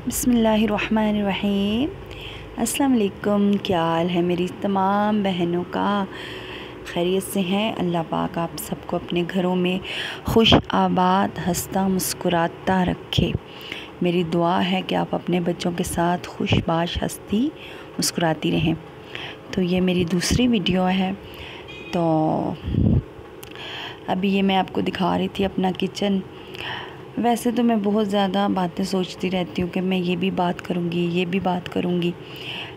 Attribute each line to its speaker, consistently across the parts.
Speaker 1: बिस्मिल्लाहिर्रहमानिर्रहीम। अस्सलाम वालेकुम। क्या हाल है मेरी तमाम बहनों का? खैरियत से हैं? अल्लाह पाक आप सबको अपने घरों में खुश आबाद हंसता मुस्कुराता रखे। मेरी दुआ है कि आप अपने बच्चों के साथ खुशबाश हंसती मुस्कुराती रहें। तो ये मेरी दूसरी वीडियो है। तो अभी ये मैं आपको दिखा रही थी अपना किचन। वैसे तो मैं बहुत ज़्यादा बातें सोचती रहती हूँ कि मैं ये भी बात करूँगी, ये भी बात करूँगी,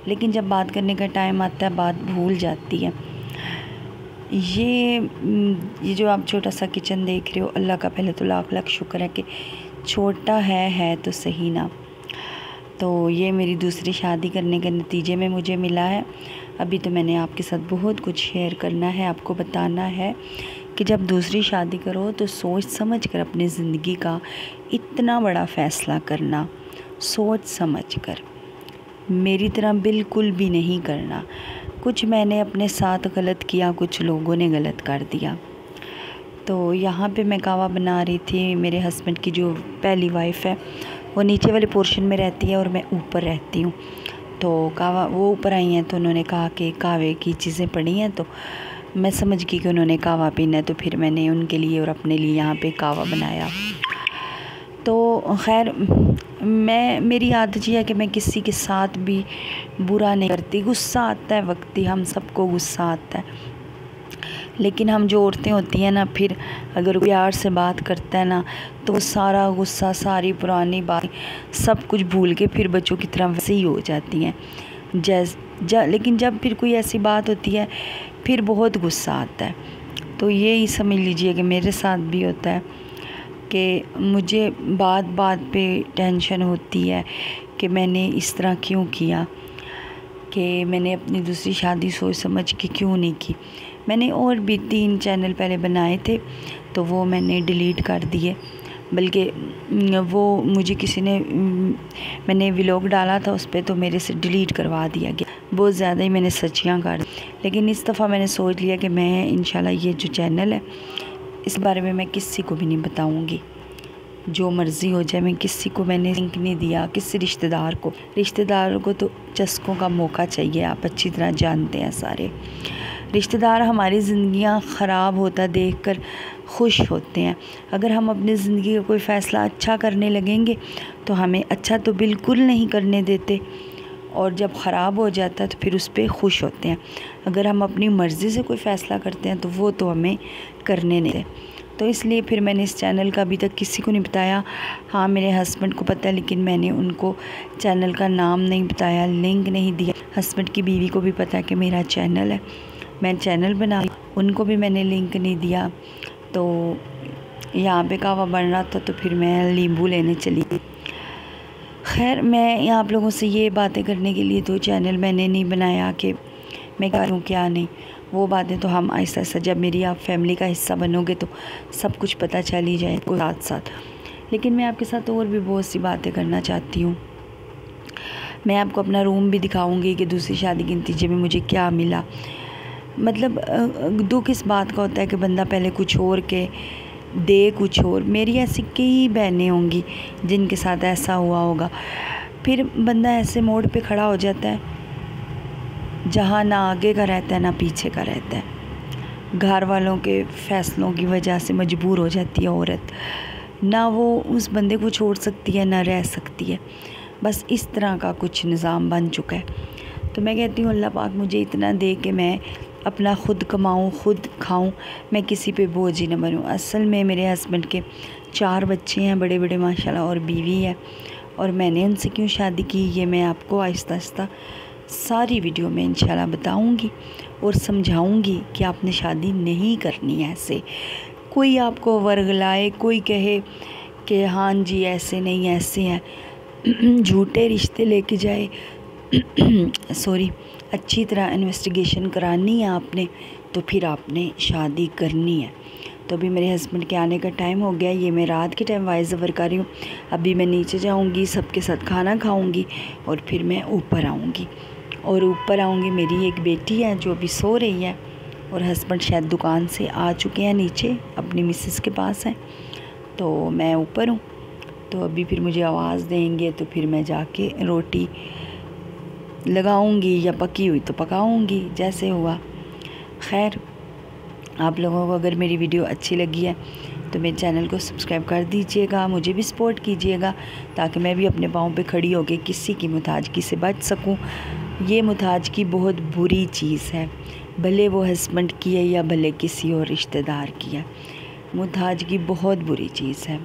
Speaker 1: लेकिन जब बात करने का टाइम आता है बात भूल जाती है। ये जो आप छोटा सा किचन देख रहे हो, अल्लाह का पहले तो लाख लाख शुक्र है कि छोटा है तो सही ना। तो ये मेरी दूसरी शादी करने के नतीजे में मुझे मिला है। अभी तो मैंने आपके साथ बहुत कुछ शेयर करना है, आपको बताना है कि जब दूसरी शादी करो तो सोच समझ कर अपनी ज़िंदगी का इतना बड़ा फ़ैसला करना, सोच समझ कर, मेरी तरह बिल्कुल भी नहीं करना। कुछ मैंने अपने साथ गलत किया, कुछ लोगों ने गलत कर दिया। तो यहाँ पे मैं कहवा बना रही थी। मेरे हस्बैंड की जो पहली वाइफ़ है वो नीचे वाले पोर्शन में रहती है और मैं ऊपर रहती हूँ। तो कहवा वो ऊपर आई हैं तो उन्होंने कहा कि कहवे की चीज़ें पड़ी हैं, तो मैं समझ गई कि उन्होंने कहवा पीना है, तो फिर मैंने उनके लिए और अपने लिए यहाँ पे कहवा बनाया। तो खैर मेरी आदत ये है कि मैं किसी के साथ भी बुरा नहीं करती। गुस्सा आता है वक्ती, हम सबको गुस्सा आता है, लेकिन हम जो औरतें होती हैं ना, फिर अगर प्यार से बात करता है ना तो सारा गुस्सा, सारी पुरानी बात, सब कुछ भूल के फिर बच्चों की तरह वैसे ही हो जाती हैं। लेकिन जब फिर कोई ऐसी बात होती है फिर बहुत गुस्सा आता है। तो ये ही समझ लीजिए कि मेरे साथ भी होता है कि मुझे बात बात पे टेंशन होती है कि मैंने इस तरह क्यों किया, कि मैंने अपनी दूसरी शादी सोच समझ के क्यों नहीं की। मैंने और भी 3 चैनल पहले बनाए थे तो वो मैंने डिलीट कर दिए, बल्कि वो मुझे किसी ने मैंने व्लॉग डाला था उस पर, तो मेरे से डिलीट करवा दिया गया। बहुत ज़्यादा ही मैंने सच्चियाँ कर दी। लेकिन इस दफ़ा मैंने सोच लिया कि मैं इंशाल्लाह ये जो चैनल है इस बारे में मैं किसी को भी नहीं बताऊँगी। जो मर्ज़ी हो जाए, मैं किसी को मैंने लिंक नहीं दिया, किसी रिश्तेदारों को तो चस्कों का मौका चाहिए। आप अच्छी तरह जानते हैं सारे रिश्तेदार हमारी ज़िंदगियां ख़राब होता देखकर खुश होते हैं। अगर हम अपनी ज़िंदगी का कोई फ़ैसला अच्छा करने लगेंगे तो हमें अच्छा तो बिल्कुल नहीं करने देते, और जब ख़राब हो जाता है तो फिर उस पर खुश होते हैं। अगर हम अपनी मर्ज़ी से कोई फ़ैसला करते हैं तो वो तो हमें करने नहीं देते। तो इसलिए फिर मैंने इस चैनल का अभी तक किसी को नहीं बताया। हाँ, मेरे हस्बैंड को पता है, लेकिन मैंने उनको चैनल का नाम नहीं बताया, लिंक नहीं दिया। हस्बैंड की बीवी को भी पता है कि मेरा चैनल है, मैं चैनल बना, उनको भी मैंने लिंक नहीं दिया। तो यहाँ पे कहवा बन रहा था तो फिर मैं नींबू लेने चली। खैर, मैं आप लोगों से ये बातें करने के लिए तो चैनल मैंने नहीं बनाया कि मैं करूँ क्या नहीं। वो बातें तो हम आहिस्ता आहिस्ता, जब मेरी आप फैमिली का हिस्सा बनोगे तो सब कुछ पता चल ही जाए साथ साथ। लेकिन मैं आपके साथ और भी बहुत सी बातें करना चाहती हूँ। मैं आपको अपना रूम भी दिखाऊंगी कि दूसरी शादी के नतीजे में मुझे क्या मिला। मतलब दुख इस बात का होता है कि बंदा पहले कुछ और के दे कुछ और। मेरी ऐसी कई बहनें होंगी जिनके साथ ऐसा हुआ होगा। फिर बंदा ऐसे मोड़ पे खड़ा हो जाता है जहाँ ना आगे का रहता है ना पीछे का रहता है। घर वालों के फ़ैसलों की वजह से मजबूर हो जाती है औरत, ना वो उस बंदे को छोड़ सकती है ना रह सकती है। बस इस तरह का कुछ निज़ाम बन चुका है। तो मैं कहती हूँ अल्लाह पाक मुझे इतना दे कि मैं अपना खुद कमाऊँ, खुद खाऊँ, मैं किसी पे बोझ ही न बनूँ। असल में मेरे हस्बैंड के 4 बच्चे हैं, बड़े बड़े माशाल्लाह, और बीवी है। और मैंने उनसे क्यों शादी की ये मैं आपको आहिस्ता आहिस्ता सारी वीडियो में इंशाल्लाह बताऊंगी और समझाऊंगी कि आपने शादी नहीं करनी है ऐसे। कोई आपको वर्गलाए, कोई कहे कि हाँ जी ऐसे नहीं ऐसे हैं, झूठे रिश्ते लेके जाए। सॉरी, अच्छी तरह इन्वेस्टिगेशन करानी है आपने तो फिर आपने शादी करनी है। तो अभी मेरे हस्बैंड के आने का टाइम हो गया। ये मैं रात के टाइम वॉइस ओवर कर रही हूँ। अभी मैं नीचे जाऊँगी, सबके साथ खाना खाऊँगी और फिर मैं ऊपर आऊँगी। और ऊपर आऊँगी, मेरी एक बेटी है जो अभी सो रही है, और हस्बैंड शायद दुकान से आ चुके हैं नीचे, अपनी मिसेस के पास हैं। तो मैं ऊपर हूँ। तो अभी फिर मुझे आवाज़ देंगे तो फिर मैं जाके रोटी लगाऊंगी या पकी हुई तो पकाऊंगी, जैसे हुआ। खैर, आप लोगों को अगर मेरी वीडियो अच्छी लगी है तो मेरे चैनल को सब्सक्राइब कर दीजिएगा, मुझे भी सपोर्ट कीजिएगा, ताकि मैं भी अपने पाँव पे खड़ी होकर किसी की मुताजगी से बच सकूं। ये मुताजगी बहुत बुरी चीज़ है, भले वो हस्बैंड की है या भले किसी और रिश्तेदार की है। मुताजगी बहुत बुरी चीज़ है।